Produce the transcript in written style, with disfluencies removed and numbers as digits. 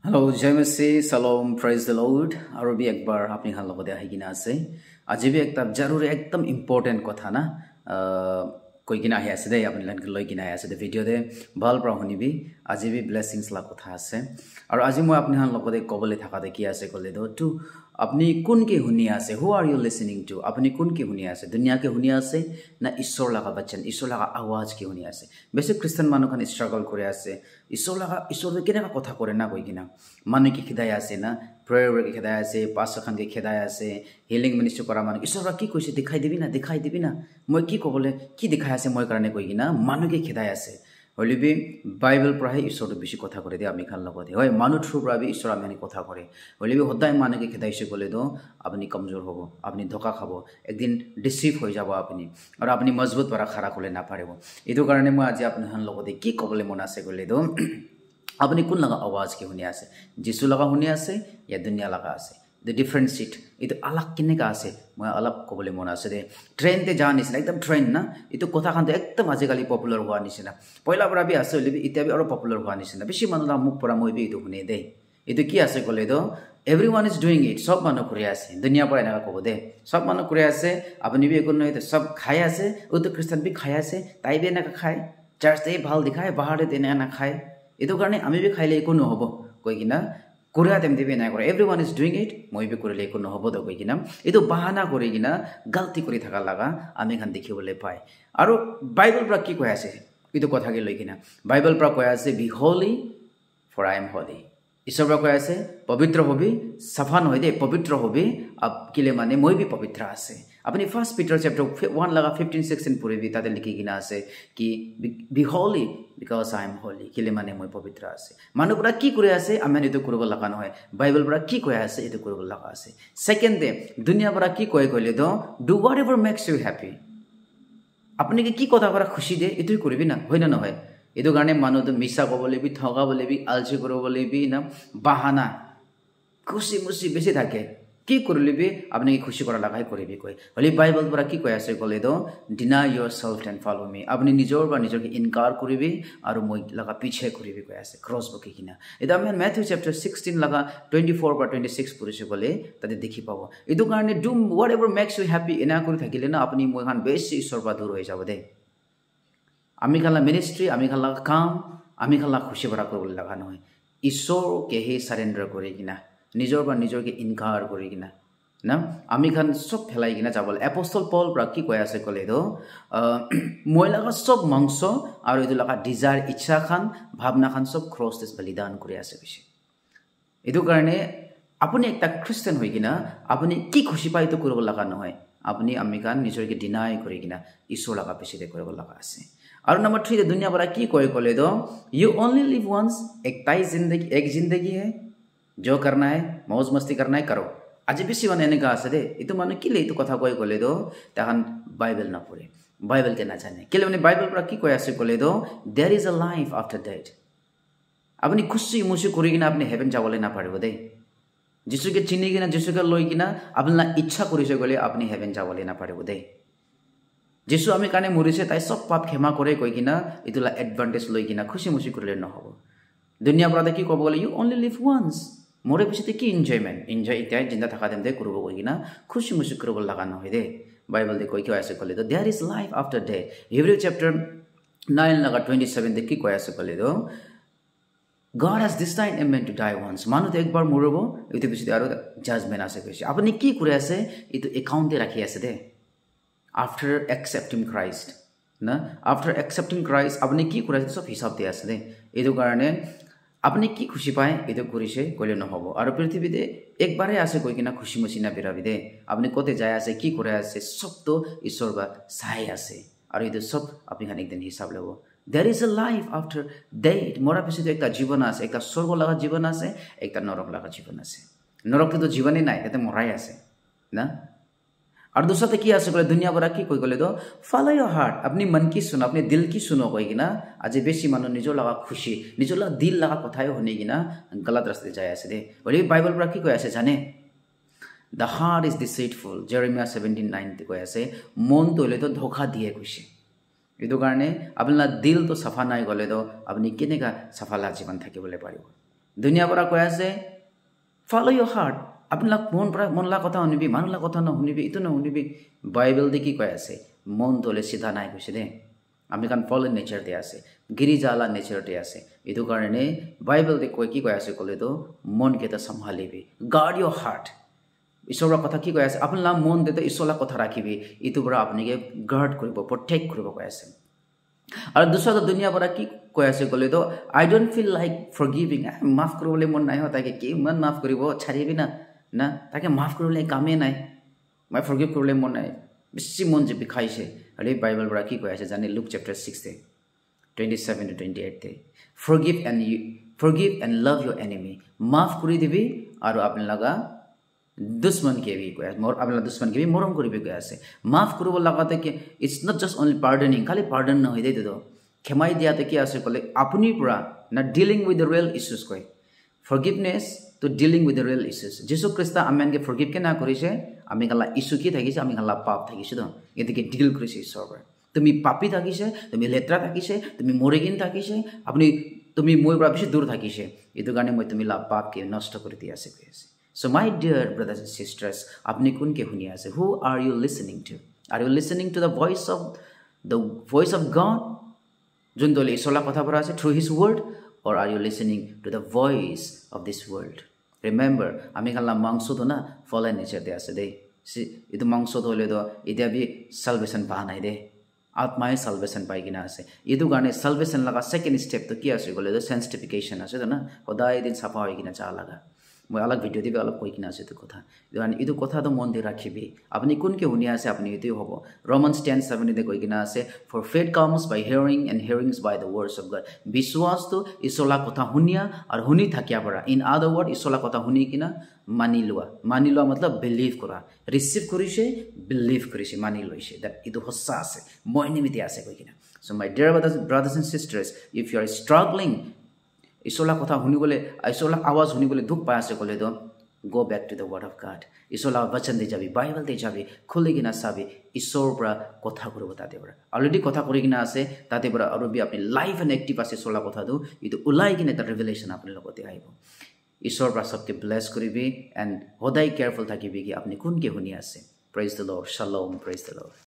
Hello, Jamesy, Salom, praise the Lord. Aru bhi ek bar apni hal logode ahi gina ase. Aji bhi ekta jaruri ekdam important kotha na. Koi gina ahi ase de apni lan loi gina ahi ase de video de bhal pra honi bhi aji bhi blessings la kotha ase. Aru aji moi apni hal logode kobole thaka de ki ase kole do to apni kun ke huni ase. Who are you listening to? Apni kun ke huni ase. Dunya ke huni ase na Ishwar laga bachan, Ishwar laga awaz ke huni ase. Basic Christian manu khan struggle kore ase. Ishwar de kene ka kotha kore na koi gina. Manu ki khidaya ase na prayer ke khidaya ase, pastor khan ke khidaya ase, healing ministry kora manu. Ishwar ki koise dikhai debi na. Moi ki kobole ki dikhaya ase moi karane koi gina. Manu ke khidaya ase. Holi bi Bible prahe Ishwar to bishi kotha kore de ami khan logode. Hoy manu through pra bi Ishwar ami kotha kore. Holi bi hoddai manu ke khidaise kole do apni kamjor hobo, apni dhoka khabo, ekdin deceive hoi jabo apni aur apni mazbut para khara kole na parebo. Edu karone moi aji apni han logode ki kobole mon ase kole do apni kun laga awaz ke huni ase, Jisu laga huni ase ya dunya laga ase. The different seat itu alak kine ka ase moi alak kobole mon ase de train te jani sina ekdam train na itu kotha khan to ekdam ajigali popular hua nisina poila bara bi ase lebi itya bi aro popular hua nisina beshi manu la muk pora moi bi itu hune de itu ki ase kole do everyone is doing it sob manu kure ase dunya pora na kobo de sob manu kure ase apni bi ekon noi to sob khai ase u to Christian bi khai ase tai be na ka khai church te bhal dikhai bahar te na khai itu karone ami bi khaile ekon no hobo koi gina Korea dem debe na kore everyone is doing it moi bi kore le ko no hobo do koi gina etu bahana kore gina galti kori thaka laga ami khan dekhibole pai aru Bible pra ki koi ase etu kotha ke loi gina Bible pra koi ase be holy for I am holy Ishwar pra koi ase pavitra hobi safa noi de pavitra hobi ab kile mane moi bi pavitra ase apni first Peter chapter 1 laga 15-16 pure bi tate likhi gina ase ki be holy because I am holy kile mane moi pavitra ase manu pura ki kure ase amene to kurbo laga no hai Bible pura ki koi ase etu kurbo laga ase second de dunya pura ki koi kole do whatever makes you happy apni ke ki kotha pura khushi de etu koribi na hoina no hai edu garne manu to misa ko bole bi thoga bole bi alchi koro bole bi na bahana khushi musi beshi thake কি করলিবি আপনি কি খুশি করা লাগাই করিবি কই হলি Bible পড়া কি কই আছে কলে দো deny yourself and follow me আপনি নিজর বা নিজরকে ইনকার করিবি আর মই লাগা পিছে করিবি কই আছে ক্রস বকে কিনা এটা আমি ম্যাথিউ চ্যাপ্টার 16 লাগা 24 বা 26 পড়িছে বলে তাতে দেখি পাবো এদু কারণে do whatever makes you happy এনা করি থাকিলে না আপনি মই খান বেশি ঈশ্বর বা দূর হয়ে যাব দে আমি খালা মিনিস্ট্রি আমি খালা কাম আমি খালা খুশি ভরা করব লাগা নয় ঈশ্বর কে হে সারেন্ডার করে কিনা নিজর বা নিজরকে ইনকার করি কিনা না আমি খান সব ফেলাই কিনা যাবল এপোস্টল পল প্রা কি কয় আছে কলে দো মই লাগা সব মাংস আর এদু লাগা ডিজায়ার ইচ্ছা খান ভাবনা খান সব ক্রস দিস বলিদান করে আছে বেশি এদু কারণে আপনি একটা খ্রিস্টান হই কিনা আপনি কি খুশি পাই তো করব লাগা নহয় আপনি আমি খান নিজরকে ডিনাই করি কিনা ঈশ্বর লাগা বেশি দে করব লাগা আছে और नंबर 3 de दुनिया बड़ा की कोई कोले दो you only live once एक जिंदगी है जो करना है मौज मस्ती करना है करो आज बेसी माने का आसे दे इतो माने किले इतो कथा कोई कोले दो तहन बाइबल ना पढ़े बाइबल के ना जाने किले माने बाइबल पर की कोई आसे कोले दो there is a life after death अपनी खुशी मुशी करि किना अपनी हेवन जावले ना पारबो दे जिसु के चिनि किना जिसु के लई किना अपना इच्छा करिसे गले अपनी हेवन जावले ना पारबो दे जिसु आमी काने मरिसे ताई सब पाप क्षमा करे कई किना इतुला एडवांटेज लई किना खुशी मुशी करले न होबो दुनिया पर देखि कब गले यू ओनली लिव वन्स मोरे पिछते की एन्जॉयमेंट एन्जॉय इत्यादि जिंदा थाका देम दे करबो कई किना खुशी मुशी करबो लगा न होय दे बाइबल दे कोई के आसे कले तो there is life after death Hebrews chapter 9 लगा 27 देखि कोई आसे कले दो God has destined a man to die once मानु तो एक बार मरबो इते पिछते आरो जजमेंट आसे कइसे आपनि की करे आसे इतो अकाउंट दे राखि आसे दे after accepting Christ na after accepting Christ apni ki kura sob hisab de ase de edu karone apni ki khushi pae edu korise kole no hobo aru prithibhi de ekbare ase koi kina khushi musi na birabi de apni kote jay ase ki kore ase sob to ishwar ba sai ase aru edu sob apni han ekdin hisab lebo there is a life after death mora piche to ekta jibon ase ekta sorgo laga jibon ase ekta norok laga jibon ase norok to jibone nai ete morai ase na और दूसरा ते किया सकले दुनिया भरा की कोई गले दो फॉलो योर हार्ट अपनी मन की सुनो अपने दिल की सुनो कोई किना आज बेसी मानो निजो लगा खुशी निजो लगा दिल लगा कथाय होने किना गलत रास्ते जाय आसे दे बोले बाइबल पर की कोई आसे जाने the heart is deceitful Jeremiah 17:9 ते कोई आसे मन तोले तो धोखा दिए खुशी इदो कारणे अपना दिल तो सफा नाय गले दो अपनी केनेका सफाला जीवन थाके बोले पारिबो দুনিয়া পৰা কৈ আছে ফলো ইউৰ হাৰ্ট আপোনাক মনলা কথা শুনিবি মানুহলা কথা নুশুনিবি ইটো নুশুনিবি বাইবেল দি কি কৈ আছে মন তলে চিধা নাই কৈছে দে আমি কান ফল নেচাৰতে আছে গিৰিজালা নেচাৰতে আছে এইটো কাৰণে বাইবেল দি কৈ কি কৈ আছে ক'লে তো মন কেইটা সম্ভালিবি গাৰ্ড ইউৰ হাৰ্ট ঈশ্বৰৰ কথা কি কৈ আছে আপোনাৰ মন দেতে ঈশ্বৰৰ কথা ৰাখিবি ইটো পৰা আপুনিকে গাৰ্ড কৰিব প্ৰটেক্ট কৰিব কৈ আছে আৰু দুসৰা দুনিয়া পৰা কি কৈ আছে ক'লে তো আই ডোন্ট ফিল লাইক ফৰগিভিং মাফ কৰিবলৈ মন নাই তাকে কিমান মাফ কৰিব ছাড়িবি না তাকে মাফ কৰিবলৈ কামেই নাই মই ফৰগিভ কৰিবলৈ মন নাই বেছি মন যে বিষাইছে আৰু এই বাইবেল পৰা কি কৈ আছে জানে look chapter 6 27 to 28 forgive and love your enemy মাফ কৰি দিবি আৰু আপোনালোকা दुश्मन के भी कोई मोर अपना दुश्मन के भी मोरम करी भी कोई ऐसे माफ करो वो लगाते कि it's not just only pardoning खाली पार्डन न हो दे दो क्षमाई दिया तो क्या ऐसे कोले अपनी पूरा ना dealing with the real issues कोई फॉरगिवनेस तो dealing with the real issues जिसु ख्रिस्ट आमेन के फॉरगिव के ना करी से आमी गला इश्यू की थाकी से आमी गला पाप थाकी से तो ये देखिए डील करी से ईश्वर तुमी पापी थाकी से तुमी लेत्रा थाकी से तुमी मोरेगिन थाकी से अपनी तुमी मोय पूरा बेसी दूर थाकी से ये तो गाने मैं तुमी ला पाप के नष्ट कर दिया से कोई ऐसे So my dear brothers and sisters, apni kun ke huni ase? Who are you listening to? Are you listening to the voice of God? Jun dole isola kotha pora ase through His word, or are you listening to the voice of this world? Remember, ami kala mangso to na fallen nature de ase de. Si itu mangso to le do idia bi salvation pa nai de. Atmai salvation pai gina ase. Itu gane salvation laga second step to ki ase gole do sanctification ase to na. Hodai din safa hoi gina cha laga. मैं अलग video दिबे अलग कोई किना से तो कथा इदु कथा तो मन दे राखिबि आपनि कोन के हुनिया से आपनि इतु होबो रोमन्स 10:7 दे कोई किना से for faith comes by hearing and hearings by the words of God विश्वास तो इसोला कथा हुनिया और हुनी थाकिया परा इन अदर वर्ड इसोला कथा हुनी किना मानि लोआ मतलब बिलीव करा रिसीव करिसे बिलीव करिसे मानि लइसे दैट इदु हस्सा আছে মই নিমিতি আছে কই কিনা so my dear brothers and sisters if you are struggling इsoला कथा हुनिबले इsoला आवाज हुनिबले दुख पाए आसे कोले तो go back to the word of God इsoला वचन दे जाबी बाइबल दे जाबी खुलिगिना साबी ईश्वर পৰা কথা কৰিব তাতে পৰা অলৰেডি কথা কৰিगिना আছে তাতে পৰা আৰু বি আপুনি লাইভ এন্ড एक्टिव আছে ইsoলা কথা দু ইটো উলাই কিনে তা ৰিভেলেশন আপুনি লগতে আহিব ईश्वर পৰা সবকে ব্লেস কৰিবি এন্ড সদায় কেয়াৰফুল থাকিবি কি আপুনি কোনকে শুনি আছে praise the Lord shalom praise the lord